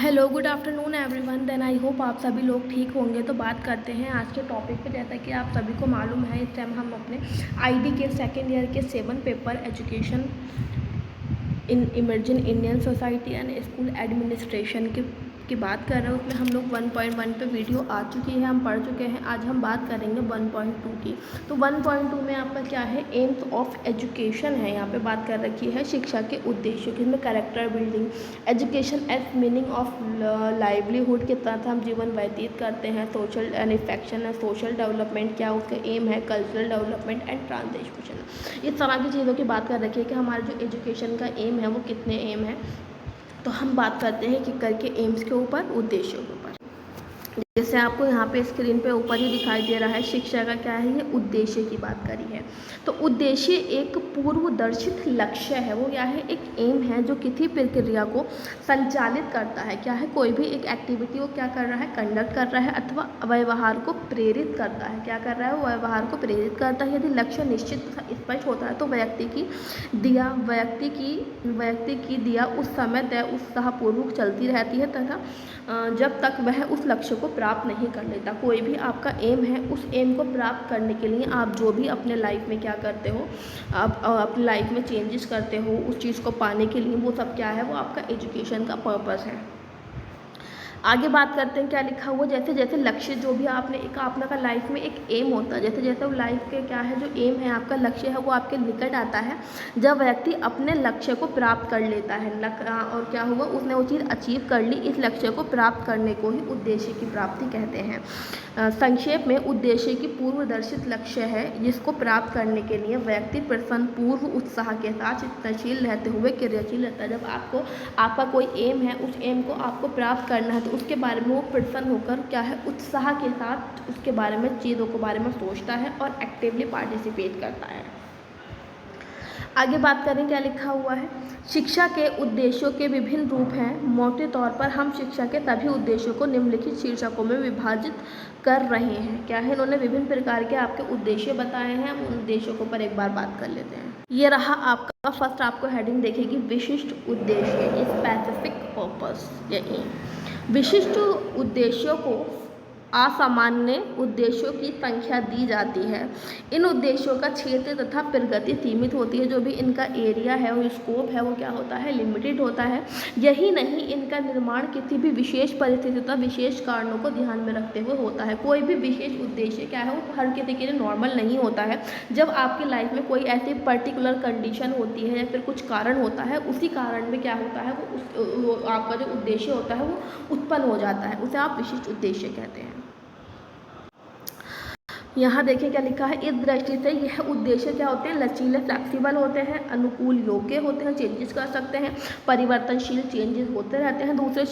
Hello good afternoon everyone. Then I hope आप सभी लोग ठीक होंगे। तो बात करते हैं आज के टॉपिक पे। जैसा कि आप सभी को मालूम है, इस टाइम हम अपने आईडी के सेकेंड ईयर के 7 paper education in emerging Indian society and school administration की बात कर रहे हैं। उसमें हम लोग 1.1 पे वीडियो आ चुकी है, हम पढ़ चुके हैं। आज हम बात करेंगे 1.2 की। तो 1.2 में आपका क्या है, एम्स ऑफ एजुकेशन है। यहाँ पे बात कर रखी है शिक्षा के उद्देश्यों की। इसमें character building, education as meaning of livelihood के तहत हम जीवन व्यतीत करते हैं। सोशल एंड इफेक्शन है, सोशल डेवलपमेंट क्या उसका एम है, कल्चरल डेवलपमेंट एंड ट्रांसलेशन। इस तरह की चीज़ों की बात कर रखी है कि हमारे जो एजुकेशन का एम है वो कितने एम है। तो हम बात करते हैं कि करके एम्स के ऊपर, उद्देश्यों के ऊपर। जैसे आपको यहाँ पे स्क्रीन पे ऊपर ही दिखाई दे रहा है, शिक्षा का क्या है, ये उद्देश्य की बात करी है। तो उद्देश्य एक पूर्वदर्शित लक्ष्य है। वो क्या है, एक एम है जो किसी प्रक्रिया को संचालित करता है। क्या है, कोई भी एक एक्टिविटी को क्या कर रहा है, कंडक्ट कर रहा है, अथवा व्यवहार को प्रेरित करता है। क्या कर रहा है, वो व्यवहार को प्रेरित करता है। यदि लक्ष्य निश्चित स्पष्ट होता है तो व्यक्ति की दिया उस समय तय उत्साहपूर्वक चलती रहती है तथा जब तक वह उस लक्ष्य को प्राप्त नहीं कर लेता। कोई भी आपका एम है, उस एम को प्राप्त करने के लिए आप जो भी अपने लाइफ में क्या करते हो, आप अपनी लाइफ में चेंजेस करते हो, उस चीज़ को पाने के लिए, वो सब क्या है, वो आपका एजुकेशन का पर्पस है। आगे बात करते हैं क्या लिखा हुआ। जैसे जैसे लक्ष्य, जो भी आपने एक आपका लाइफ में एक एम होता है, जैसे जैसे वो लाइफ के क्या है, जो एम है आपका लक्ष्य है, वो आपके निकट आता है जब व्यक्ति अपने लक्ष्य को प्राप्त कर लेता है। और क्या हुआ, उसने वो चीज़ अचीव कर ली। इस लक्ष्य को प्राप्त करने को ही उद्देश्य की प्राप्ति कहते हैं। संक्षेप में उद्देश्य की पूर्वदर्शित लक्ष्य है जिसको प्राप्त करने के लिए व्यक्ति प्रसन्न पूर्व उत्साह के साथ चिंतनशील रहते हुए क्रियाशील रहता है। जब आपका कोई एम है, उस एम को आपको प्राप्त करना है, तो उसके बारे में वो प्रसन्न होकर क्या है, उत्साह के साथ उसके बारे में, चीज़ों के बारे में सोचता है और एक्टिवली पार्टिसिपेट करता है। आगे बात करें क्या लिखा हुआ है। शिक्षा के उद्देश्यों के विभिन्न रूप हैं। मोटे तौर पर हम शिक्षा के सभी उद्देश्यों को निम्नलिखित शीर्षकों में विभाजित कर रहे हैं। क्या है, इन्होंने विभिन्न प्रकार के आपके उद्देश्य बताए हैं। हम उन उद्देश्यों के ऊपर एक बार बात कर लेते हैं। ये रहा आपका फर्स्ट, आपको हेडिंग देखेगी विशिष्ट उद्देश्य, स्पेसिफिक पर्पस या एम। विशिष्ट उद्देश्यों को असामान्य उद्देश्यों की संख्या दी जाती है। इन उद्देश्यों का क्षेत्र तथा प्रगति सीमित होती है। जो भी इनका एरिया है और स्कोप है, वो क्या होता है, लिमिटेड होता है। यही नहीं, इनका निर्माण किसी भी विशेष परिस्थिति तथा विशेष कारणों को ध्यान में रखते हुए होता है। कोई भी विशेष उद्देश्य क्या है, वो हर किसी के लिए नॉर्मल नहीं होता है। जब आपकी लाइफ में कोई ऐसी पर्टिकुलर कंडीशन होती है या फिर कुछ कारण होता है, उसी कारण में क्या होता है, वो आपका जो उद्देश्य होता है वो उत्पन्न हो जाता है। उसे आप विशिष्ट उद्देश्य कहते हैं। यहाँ देखिए क्या लिखा है। इस दृष्टि से यह उद्देश्य क्या होते हैं, लचीले, फ्लेक्सिबल होते हैं, अनुकूल, योग्य होते हैं, चेंजेस कर सकते हैं, परिवर्तनशील, चेंजेस होते रहते हैं। दूसरे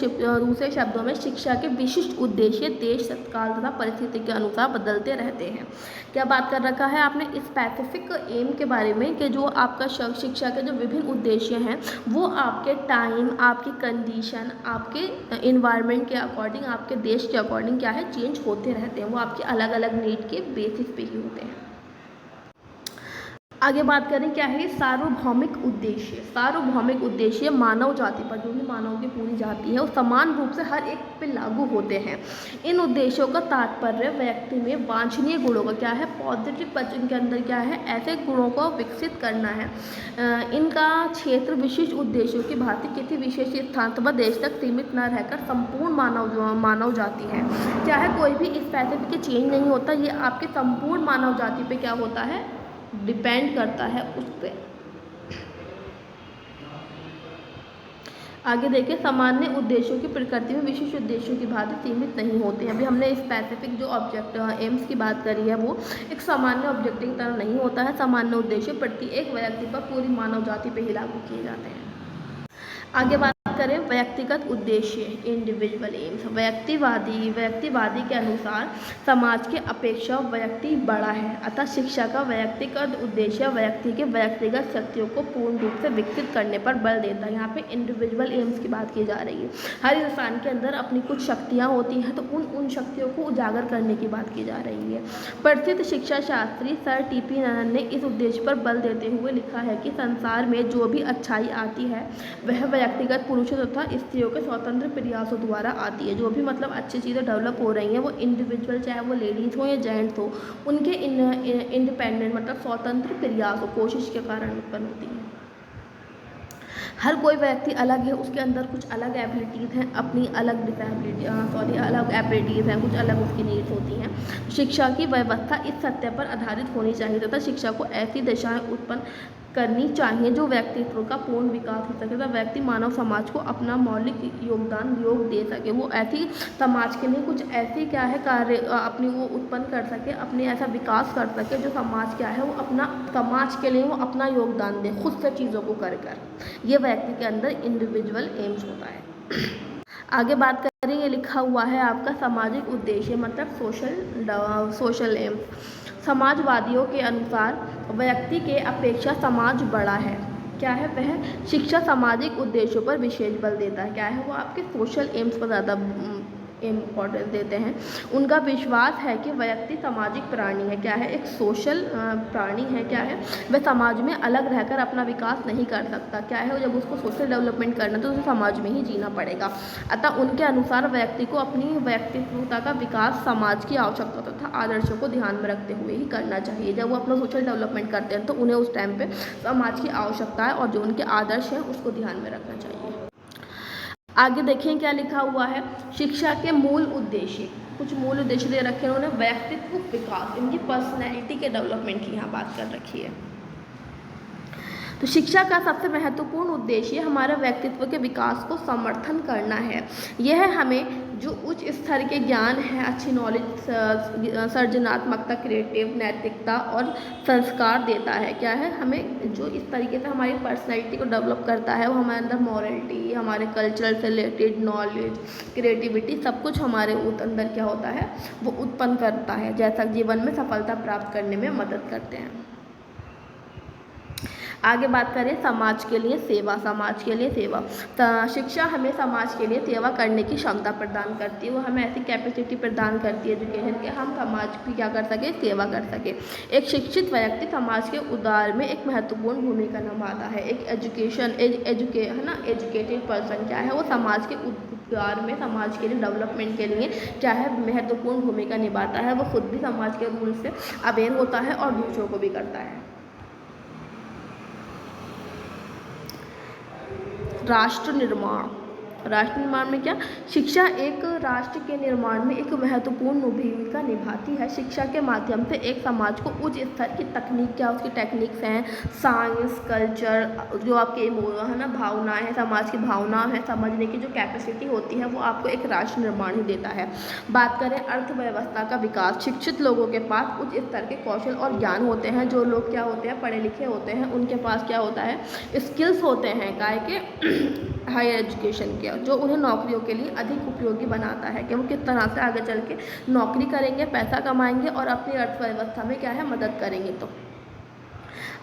शब्दों में शिक्षा के विशिष्ट उद्देश्य देश, काल तथा परिस्थिति के अनुसार बदलते रहते हैं। क्या बात कर रखा है आपने, स्पेसिफिक एम के बारे में, कि जो आपका शिक्षा के जो विभिन्न उद्देश्य हैं वो आपके टाइम, आपकी कंडीशन, आपके इन्वायरमेंट के अकॉर्डिंग, आपके देश के अकॉर्डिंग क्या है, चेंज होते रहते हैं। वो आपके अलग अलग नीड के बेसिस पे ही होते हैं। आगे बात करें क्या है, सार्वभौमिक उद्देश्य। सार्वभौमिक उद्देश्य मानव जाति पर, जो भी मानव की पूरी जाति है, वो समान रूप से हर एक पे लागू होते हैं। इन उद्देश्यों का तात्पर्य व्यक्ति में वांछनीय गुणों का क्या है, पॉजिटिव पर्सन के अंदर क्या है, ऐसे गुणों को विकसित करना है। इनका क्षेत्र विशिष्ट उद्देश्यों की भांति किसी विशेष स्थान अथवा देश तक सीमित न रहकर संपूर्ण मानव जाति है। क्या है, कोई भी स्पेसिफिक चेंज नहीं होता, ये आपके संपूर्ण मानव जाति पे क्या होता है, डिपेंड करता है उस पर। आगे देखिए, सामान्य उद्देश्यों की प्रकृति में विशिष्ट उद्देश्यों की भांति सीमित नहीं होते हैं। अभी हमने स्पेसिफिक जो ऑब्जेक्ट एम्स की बात करी है, वो एक सामान्य ऑब्जेक्ट की तरह नहीं होता है। सामान्य उद्देश्य प्रत्येक व्यक्ति पर, पूरी मानव जाति पर ही लागू किए जाते हैं। आगे बात करें व्यक्तिगत उद्देश्य, इंडिविजुअल एम्स। व्यक्तिवादी के अनुसार समाज के अपेक्षा व्यक्ति बड़ा है, अतः शिक्षा का व्यक्तिगत उद्देश्य व्यक्ति के व्यक्तिगत शक्तियों को पूर्ण रूप से विकसित करने पर बल देता है। यहाँ पे इंडिविजुअल एम्स की बात की जा रही है। हर इंसान के अंदर अपनी कुछ शक्तियाँ होती हैं, तो उन शक्तियों को उजागर करने की बात की जा रही है। प्रसिद्ध शिक्षा शास्त्री सर टी.पी. ननन ने इस उद्देश्य पर बल देते हुए लिखा है कि संसार में जो भी अच्छाई आती है वह व्यक्तिगत पुरुष पुरुषों तथा स्त्रियों के स्वतंत्र प्रयासों द्वारा आती है। जो भी मतलब अच्छी चीज़ें डेवलप हो रही हैं वो इंडिविजुअल, चाहे वो लेडीज़ हो या जेंट्स हो, उनके इंडिपेंडेंट मतलब स्वतंत्र प्रयास हो, कोशिश के कारण उत्पन्न होती है। हर कोई व्यक्ति अलग है, उसके अंदर कुछ अलग एबिलिटीज़ हैं, अपनी अलग अलग एबिलिटीज़ हैं, कुछ अलग उसकी नीड्स होती हैं। शिक्षा की व्यवस्था इस सत्य पर आधारित होनी चाहिए तथा शिक्षा को ऐसी दिशाएं उत्पन्न करनी चाहिए जो व्यक्तित्व का पूर्ण विकास हो सके तथा व्यक्ति मानव समाज को अपना मौलिक योग दे सके। वो ऐसी समाज के लिए कुछ ऐसी क्या है कार्य अपनी वो उत्पन्न कर सके, अपने ऐसा विकास कर सके जो समाज क्या है वो अपना समाज के लिए वो अपना योगदान दे, खुद से चीज़ों को कर ये व्यक्ति के अंदर इंडिविजुअल एम्स होता है। आगे बात करेंगे, लिखा हुआ है आपका सामाजिक उद्देश्य मतलब सोशल एम्स। समाजवादियों के अनुसार व्यक्ति के अपेक्षा समाज बड़ा है। क्या है वह? शिक्षा सामाजिक उद्देश्यों पर विशेष बल देता है। क्या है वो? आपके सोशल एम्स पर ज़्यादा इम्पोर्टेंस देते हैं। उनका विश्वास है कि व्यक्ति सामाजिक प्राणी है। क्या है? एक सोशल प्राणी है। क्या है? वह समाज में अलग रहकर अपना विकास नहीं कर सकता। क्या है? जब उसको सोशल डेवलपमेंट करना तो उसे समाज में ही जीना पड़ेगा। अतः उनके अनुसार व्यक्ति को अपनी व्यक्तित्वता का विकास समाज की आवश्यकता तथा आदर्शों को ध्यान में रखते हुए ही करना चाहिए। जब वो अपना सोशल डेवलपमेंट करते हैं तो उन्हें उस टाइम पे समाज की आवश्यकता है और जो उनके आदर्श हैं उसको ध्यान में रखना चाहिए। आगे देखें क्या लिखा हुआ है, शिक्षा के मूल उद्देश्य। कुछ मूल उद्देश्य दे रखे हैं उन्होंने, व्यक्तित्व विकास, इनकी पर्सनैलिटी के डेवलपमेंट की यहाँ बात कर रखी है। तो शिक्षा का सबसे महत्वपूर्ण उद्देश्य हमारे व्यक्तित्व के विकास को समर्थन करना है। यह हमें जो उच्च स्तर के ज्ञान है, अच्छी नॉलेज, सर्जनात्मकता, क्रिएटिव, नैतिकता और संस्कार देता है। क्या है? हमें जो इस तरीके से हमारी पर्सनैलिटी को डेवलप करता है वो हमारे अंदर मॉरलिटी, हमारे कल्चरल से रिलेटेड नॉलेज, क्रिएटिविटी सब कुछ हमारे अंदर क्या होता है वो उत्पन्न करता है, जैसा जीवन में सफलता प्राप्त करने में मदद करते हैं। आगे बात करें समाज के लिए सेवा। समाज के लिए सेवा, शिक्षा हमें समाज के लिए सेवा करने की क्षमता प्रदान करती है। वो हमें ऐसी कैपेसिटी प्रदान करती है एजुकेशन के, हम समाज की क्या कर सके, सेवा कर सके। एक शिक्षित व्यक्ति समाज के उद्धार में एक महत्वपूर्ण भूमिका निभाता है। एक एजुकेटेड पर्सन क्या है वो समाज के उद्धार में, समाज के लिए डेवलपमेंट के लिए क्या है महत्वपूर्ण भूमिका निभाता है। वो खुद भी समाज के रूल से अवेयर होता है और दूसरों को भी करता है। राष्ट्र निर्माण। राष्ट्र निर्माण में क्या? शिक्षा एक राष्ट्र के निर्माण में एक महत्वपूर्ण भूमिका निभाती है। शिक्षा के माध्यम से एक समाज को उच्च स्तर की तकनीक, क्या उसकी टेक्निक्स हैं, साइंस, कल्चर, जो आपके है ना भावनाएं हैं, समाज की भावना है, समझने की जो कैपेसिटी होती है वो आपको एक राष्ट्र निर्माण ही देता है। बात करें अर्थव्यवस्था का विकास। शिक्षित लोगों के पास उच्च स्तर के कौशल और ज्ञान होते हैं। जो लोग क्या होते हैं, पढ़े लिखे होते हैं, उनके पास क्या होता है, स्किल्स होते हैं काय के हायर एजुकेशन के, जो उन्हें नौकरियों के लिए अधिक उपयोगी बनाता है कि वो किस तरह से आगे चल के नौकरी करेंगे, पैसा कमाएंगे और अपनी अर्थव्यवस्था में क्या है मदद करेंगे। तो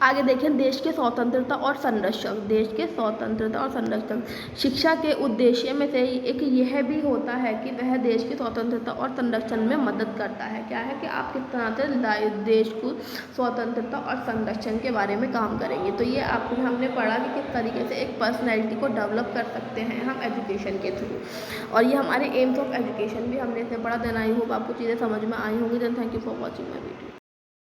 आगे देखें देश के स्वतंत्रता और संरक्षण। देश के स्वतंत्रता और संरक्षण, शिक्षा के उद्देश्य में से एक यह भी होता है कि वह देश की स्वतंत्रता और संरक्षण में मदद करता है। क्या है कि आप किस तरह से देश को स्वतंत्रता और संरक्षण के बारे में काम करेंगे। तो ये आपको हमने पढ़ा कि किस तरीके से एक पर्सनैलिटी को डेवलप कर सकते हैं हम एजुकेशन के थ्रू, और ये हमारे एम्स ऑफ एजुकेशन भी हमने इसमें पढ़ा। देन आई होप आपको चीज़ें समझ में आई होंगी। Then thank you for watching my video.